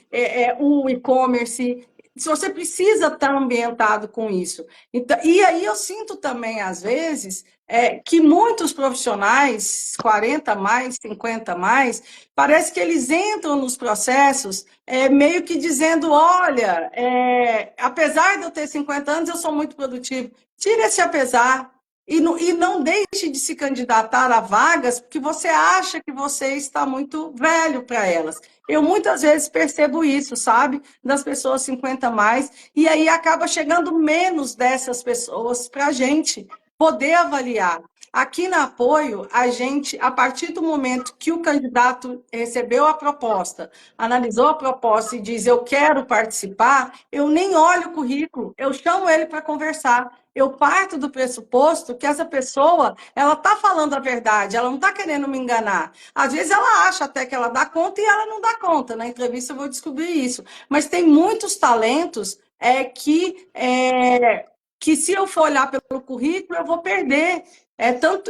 o e-commerce. Se você precisa estar ambientado com isso. Então, e aí eu sinto também, às vezes, que muitos profissionais, 40 mais, 50 mais, parece que eles entram nos processos meio que dizendo, olha, apesar de eu ter 50 anos, eu sou muito produtivo. Tira esse apesar e não deixe de se candidatar a vagas porque você acha que você está muito velho para elas. Eu muitas vezes percebo isso, sabe? Das pessoas 50 mais, e aí acaba chegando menos dessas pessoas para a gente poder avaliar. Aqui na Apoio, a gente, a partir do momento que o candidato recebeu a proposta, analisou a proposta e diz eu quero participar, eu nem olho o currículo, eu chamo ele para conversar. Eu parto do pressuposto que essa pessoa, ela está falando a verdade, ela não está querendo me enganar. Às vezes ela acha até que ela dá conta e ela não dá conta. Na entrevista eu vou descobrir isso. Mas tem muitos talentos que se eu for olhar pelo currículo, eu vou perder.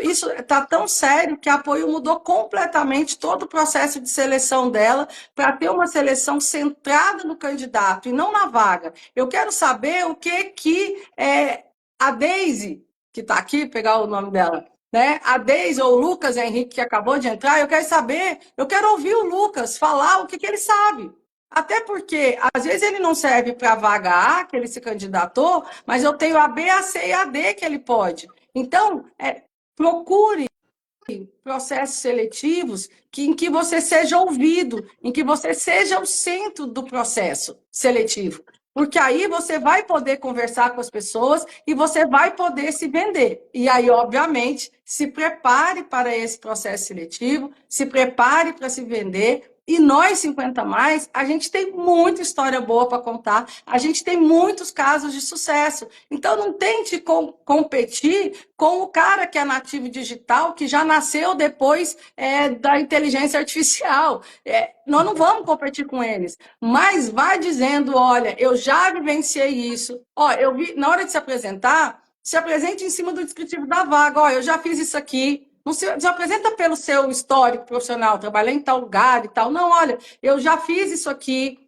Isso está tão sério que a Apoio mudou completamente todo o processo de seleção dela para ter uma seleção centrada no candidato e não na vaga. Eu quero saber o que a Deise, que está aqui, pegar o nome dela, né? A Deise ou o Lucas Henrique, que acabou de entrar, eu quero saber, eu quero ouvir o Lucas falar o que ele sabe. Até porque, às vezes, ele não serve para a vaga A, que ele se candidatou, mas eu tenho a B, a C e a D que ele pode. Então, procure processos seletivos em que você seja ouvido, em que você seja o centro do processo seletivo. Porque aí você vai poder conversar com as pessoas e você vai poder se vender. E aí, obviamente, se prepare para esse processo seletivo, se prepare para se vender. E nós, 50 mais, a gente tem muita história boa para contar, a gente tem muitos casos de sucesso. Então, não tente competir com o cara que é nativo digital, que já nasceu depois da inteligência artificial. Nós não vamos competir com eles, mas vai dizendo, olha, eu já vivenciei isso. Ó, eu vi, na hora de se apresente em cima do descritivo da vaga. Ó, eu já fiz isso aqui. Não se apresenta pelo seu histórico profissional, trabalhei em tal lugar e tal. Não, olha, eu já fiz isso aqui.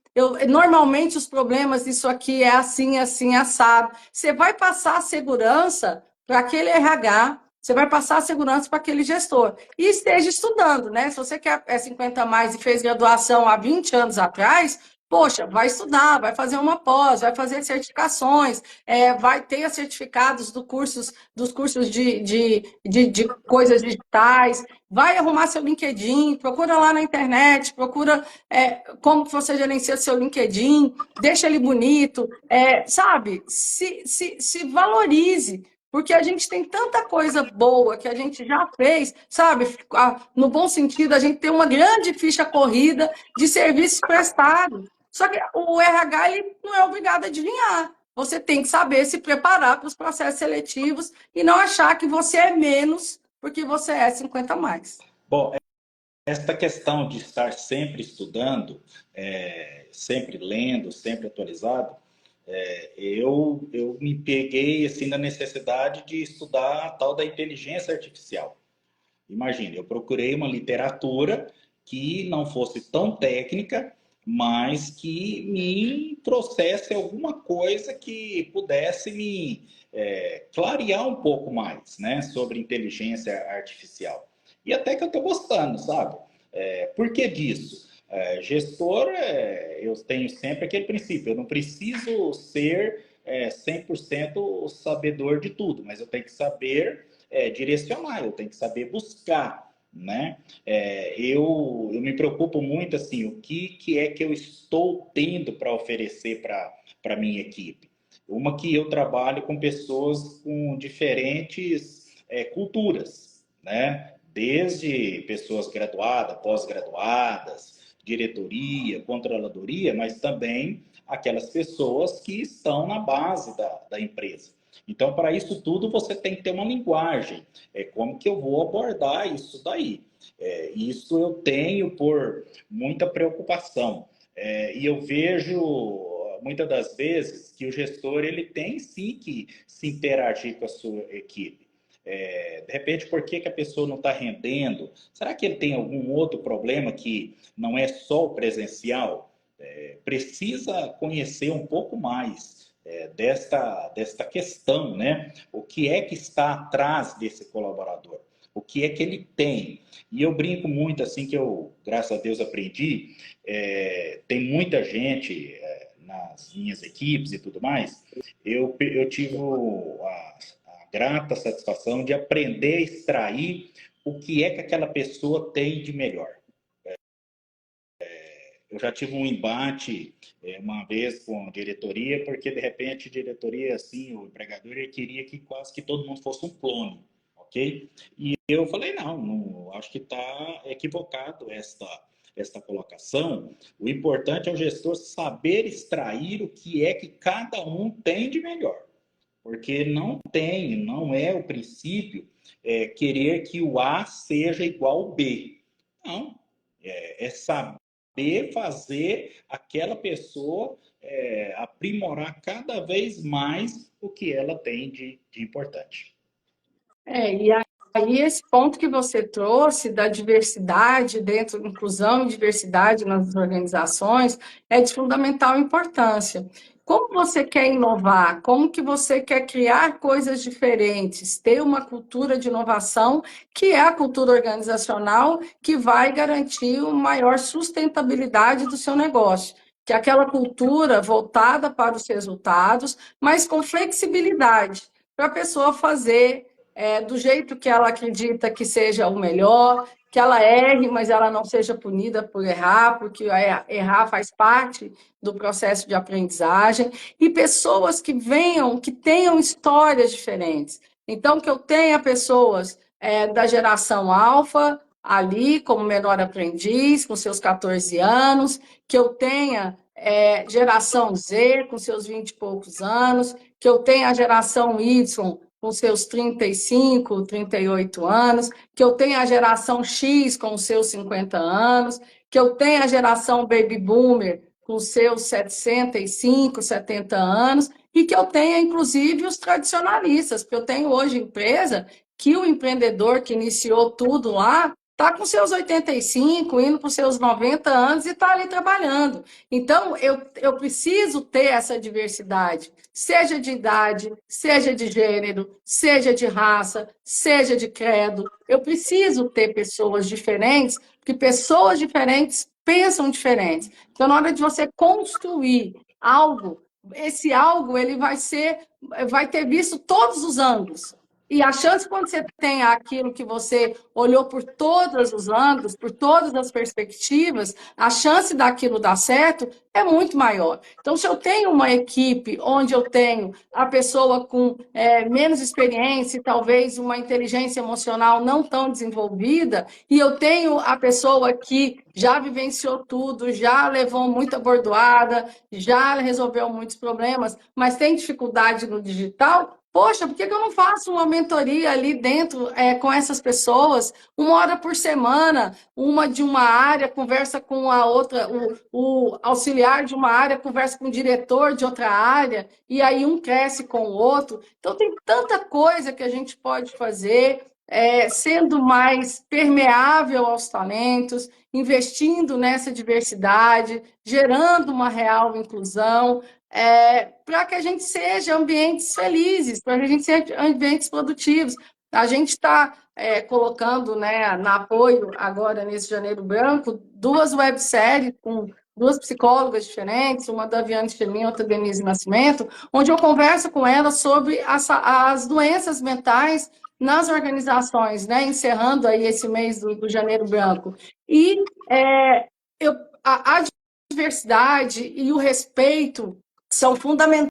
Normalmente os problemas disso aqui é assim, assim, assado. Você vai passar a segurança para aquele RH, você vai passar a segurança para aquele gestor. E esteja estudando, né? Se você quer 50 mais e fez graduação há 20 anos atrás, poxa, vai estudar, vai fazer uma pós, vai fazer certificações, vai ter certificados dos cursos de coisas digitais, vai arrumar seu LinkedIn, procura lá na internet, procura como você gerencia seu LinkedIn, deixa ele bonito, sabe? Se valorize, porque a gente tem tanta coisa boa que a gente já fez, sabe? No bom sentido, a gente tem uma grande ficha corrida de serviços prestados. Só que o RH ele não é obrigado a adivinhar. Você tem que saber se preparar para os processos seletivos e não achar que você é menos porque você é 50 mais. Bom, esta questão de estar sempre estudando, sempre lendo, sempre atualizado, eu me peguei assim na necessidade de estudar a tal da inteligência artificial. Imagine, eu procurei uma literatura que não fosse tão técnica, mas que me trouxesse alguma coisa que pudesse me clarear um pouco mais, né, sobre inteligência artificial. E até que eu estou gostando, sabe? Por que disso? Gestor, eu tenho sempre aquele princípio, eu não preciso ser 100% sabedor de tudo, mas eu tenho que saber direcionar, eu tenho que saber buscar, né? Eu me preocupo muito assim, o que é que eu estou tendo para oferecer para minha equipe? Uma que eu trabalho com pessoas com diferentes culturas, né? Desde pessoas graduadas, pós-graduadas, diretoria, controladoria, mas também aquelas pessoas que estão na base da empresa. Então, para isso tudo, você tem que ter uma linguagem. É como que eu vou abordar isso daí. Isso eu tenho por muita preocupação. E eu vejo muitas das vezes que o gestor ele tem sim que se interagir com a sua equipe. De repente, por que, que a pessoa não está rendendo? Será que ele tem algum outro problema que não é só o presencial? Precisa conhecer um pouco mais desta questão, né? O que é que está atrás desse colaborador? O que é que ele tem? E eu brinco muito, assim, que eu, graças a Deus, aprendi. Tem muita gente nas minhas equipes e tudo mais. Eu tive a grata satisfação de aprender a extrair o que é que aquela pessoa tem de melhor. Eu já tive um embate uma vez com a diretoria, porque de repente a diretoria, assim, o empregador, ele queria que quase que todo mundo fosse um clone, ok? E eu falei, não acho que está equivocado esta colocação. O importante é o gestor saber extrair o que é que cada um tem de melhor. Porque não é o princípio querer que o A seja igual ao B. Não, é saber fazer aquela pessoa aprimorar cada vez mais o que ela tem de importante. E aí esse ponto que você trouxe da diversidade dentro, inclusão e diversidade nas organizações, é de fundamental importância. Como você quer inovar? Como que você quer criar coisas diferentes? Ter uma cultura de inovação, que é a cultura organizacional, que vai garantir uma maior sustentabilidade do seu negócio. Que é aquela cultura voltada para os resultados, mas com flexibilidade, para a pessoa fazer do jeito que ela acredita que seja o melhor, que ela erre, mas ela não seja punida por errar, porque errar faz parte do processo de aprendizagem, e pessoas que venham, que tenham histórias diferentes. Então, que eu tenha pessoas da geração alfa, ali, como menor aprendiz, com seus 14 anos, que eu tenha geração Z, com seus 20 e poucos anos, que eu tenha a geração Y, com seus 35, 38 anos, que eu tenha a geração X com seus 50 anos, que eu tenha a geração Baby Boomer com seus 65, 70 anos, e que eu tenha, inclusive, os tradicionalistas, porque eu tenho hoje empresa que o empreendedor que iniciou tudo lá está com seus 85, indo para os seus 90 anos e está ali trabalhando. Então, eu preciso ter essa diversidade, seja de idade, seja de gênero, seja de raça, seja de credo. Eu preciso ter pessoas diferentes, porque pessoas diferentes pensam diferentes. Então, na hora de você construir algo, esse algo ele vai ter visto todos os ângulos. E a chance, quando você tem aquilo que você olhou por todos os ângulos, por todas as perspectivas, a chance daquilo dar certo é muito maior. Então, se eu tenho uma equipe onde eu tenho a pessoa com menos experiência e talvez uma inteligência emocional não tão desenvolvida, e eu tenho a pessoa que já vivenciou tudo, já levou muita bordoada, já resolveu muitos problemas, mas tem dificuldade no digital, poxa, por que eu não faço uma mentoria ali dentro com essas pessoas, 1 hora por semana, uma de uma área conversa com a outra, o auxiliar de uma área conversa com o diretor de outra área, e aí um cresce com o outro. Então, tem tanta coisa que a gente pode fazer, sendo mais permeável aos talentos, investindo nessa diversidade, gerando uma real inclusão, para que a gente seja ambientes felizes, para que a gente seja ambientes produtivos. A gente está colocando, né, na apoio, agora nesse Janeiro Branco, 2 webséries com 2 psicólogas diferentes, uma da Viane Chemin, outra Denise Nascimento, onde eu converso com elas sobre as doenças mentais nas organizações, né, encerrando aí esse mês do Janeiro Branco. E a diversidade e o respeito são fundamentais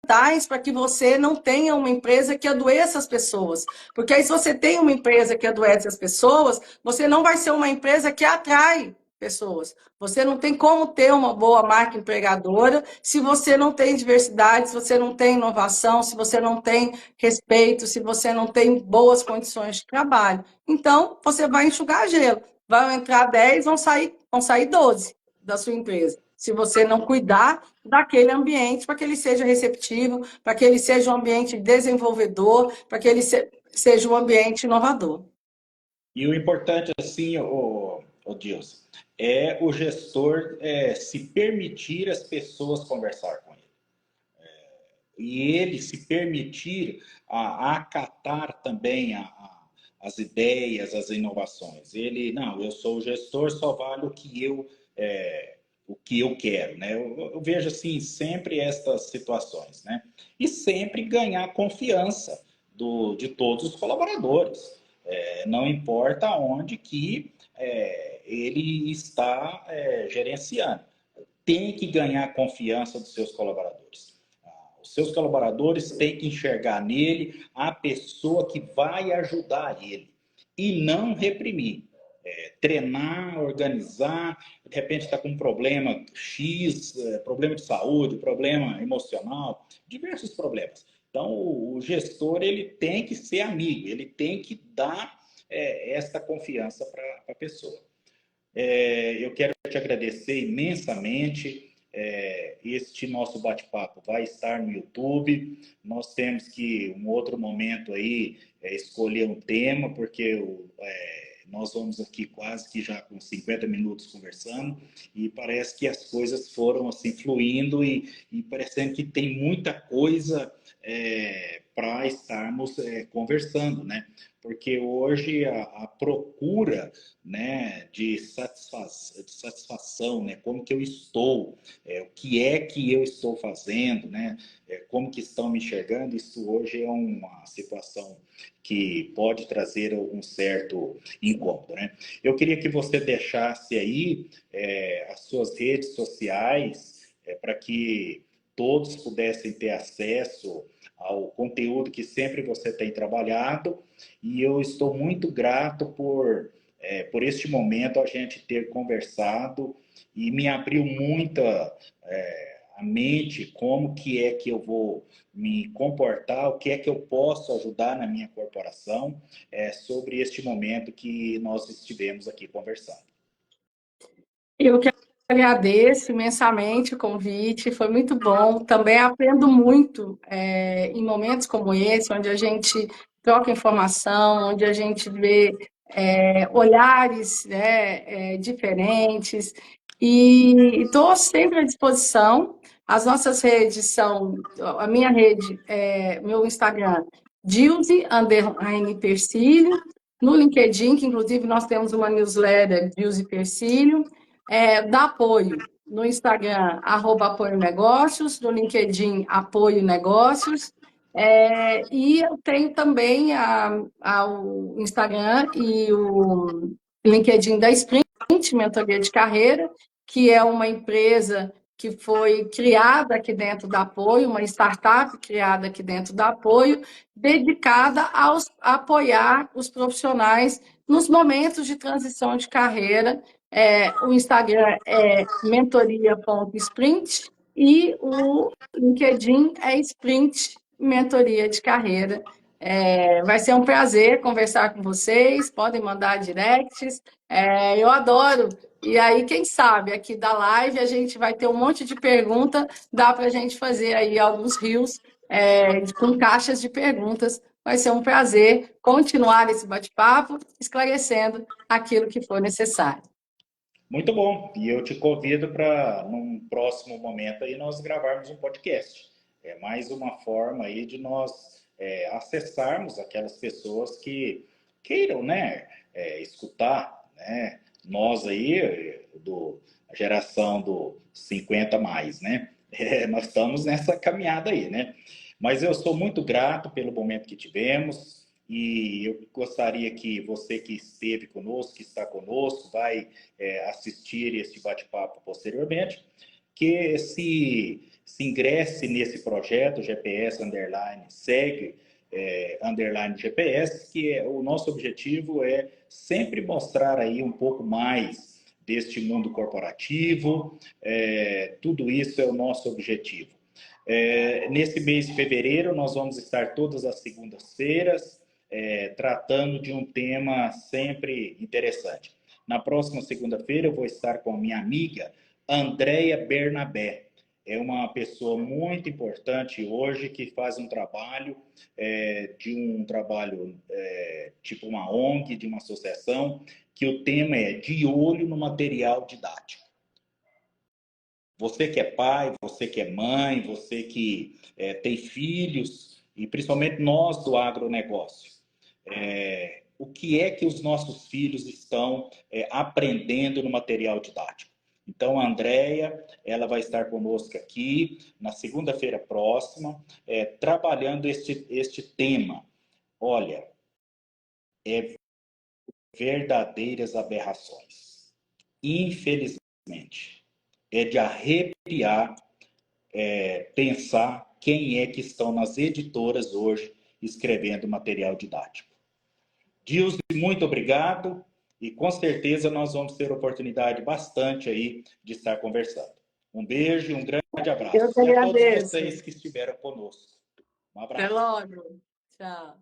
para que você não tenha uma empresa que adoeça as pessoas. Porque aí, se você tem uma empresa que adoece as pessoas, você não vai ser uma empresa que atrai pessoas. Você não tem como ter uma boa marca empregadora se você não tem diversidade, se você não tem inovação, se você não tem respeito, se você não tem boas condições de trabalho. Então, você vai enxugar gelo. Vão entrar 10, vão sair 12 da sua empresa. Se você não cuidar daquele ambiente para que ele seja receptivo, para que ele seja um ambiente desenvolvedor, para que ele seja um ambiente inovador. E o importante, assim, o Dilson, é o gestor se permitir as pessoas conversar com ele. E ele se permitir a acatar também as ideias, as inovações. Ele, não, eu sou o gestor, só vale o que eu quero, né? Eu vejo assim sempre estas situações, né? E sempre ganhar confiança de todos os colaboradores. Não importa onde que ele está gerenciando, tem que ganhar a confiança dos seus colaboradores. Os seus colaboradores têm que enxergar nele a pessoa que vai ajudar ele e não reprimir. Treinar, organizar, de repente está com um problema X, problema de saúde, problema emocional, diversos problemas. Então, o gestor ele tem que ser amigo, ele tem que dar essa confiança para a pessoa. Eu quero te agradecer imensamente. Este nosso bate-papo vai estar no YouTube. Nós temos que, um outro momento aí, escolher um tema, porque nós vamos aqui quase que já com 50 minutos conversando e parece que as coisas foram assim fluindo e parecendo que tem muita coisa para estarmos conversando, né? Porque hoje a procura, né, de satisfação, né, como que eu estou, o que é que eu estou fazendo, né, como que estão me enxergando, isso hoje é uma situação que pode trazer um certo incômodo, né? Eu queria que você deixasse aí as suas redes sociais para que todos pudessem ter acesso ao conteúdo que sempre você tem trabalhado, e eu estou muito grato por este momento a gente ter conversado e me abriu muito a mente como que é que eu vou me comportar, o que é que eu posso ajudar na minha corporação sobre este momento que nós estivemos aqui conversando. Eu que agradeço imensamente o convite, foi muito bom. Também aprendo muito em momentos como esse, onde a gente troca informação, onde a gente vê olhares, né, diferentes. E estou sempre à disposição. As nossas redes são, a minha rede, meu Instagram, Dilze_Persílio, no LinkedIn, que inclusive nós temos uma newsletter, Dilze Persílio, dá apoio no Instagram, @apoio negócios, no LinkedIn, apoio negócios, e eu tenho também o Instagram e o LinkedIn da Sprint, Mentoria de Carreira, que é uma empresa que foi criada aqui dentro da Apoio, uma startup criada aqui dentro da Apoio, dedicada a apoiar os profissionais nos momentos de transição de carreira. O Instagram é mentoria.sprint e o LinkedIn é Sprint Mentoria de Carreira. Vai ser um prazer conversar com vocês, podem mandar directs, eu adoro. E aí, quem sabe, aqui da live a gente vai ter um monte de pergunta, dá para a gente fazer aí alguns reels com caixas de perguntas. Vai ser um prazer continuar esse bate-papo, esclarecendo aquilo que for necessário. Muito bom. E eu te convido para, num próximo momento, aí, nós gravarmos um podcast. É mais uma forma aí de nós acessarmos aquelas pessoas que queiram, né, escutar, né? Nós aí, a geração do 50 mais, né? Nós estamos nessa caminhada aí, né? Mas eu sou muito grato pelo momento que tivemos. E eu gostaria que você que esteve conosco, que está conosco, vai assistir esse bate-papo posteriormente, que se ingresse nesse projeto GPS underline segue underline GPS, que o nosso objetivo é sempre mostrar aí um pouco mais deste mundo corporativo, tudo isso é o nosso objetivo. Nesse mês de fevereiro, nós vamos estar todas as segundas-feiras tratando de um tema sempre interessante. Na próxima segunda-feira, eu vou estar com a minha amiga Andréia Bernabé. É uma pessoa muito importante hoje que faz um trabalho, tipo uma ONG, de uma associação, que o tema é De Olho no Material Didático. Você que é pai, você que é mãe, você que tem filhos, e principalmente nós do agronegócio, o que é que os nossos filhos estão aprendendo no material didático? Então, a Andréia, ela vai estar conosco aqui na segunda-feira próxima, trabalhando este tema. Olha, verdadeiras aberrações. Infelizmente, é de arrepiar pensar quem é que estão nas editoras hoje escrevendo material didático. Dilson, muito obrigado e com certeza nós vamos ter oportunidade bastante aí de estar conversando. Um beijo e um grande abraço. Eu que E a todos agradeço. vocês que estiveram conosco. Um Até abraço. logo. Tchau.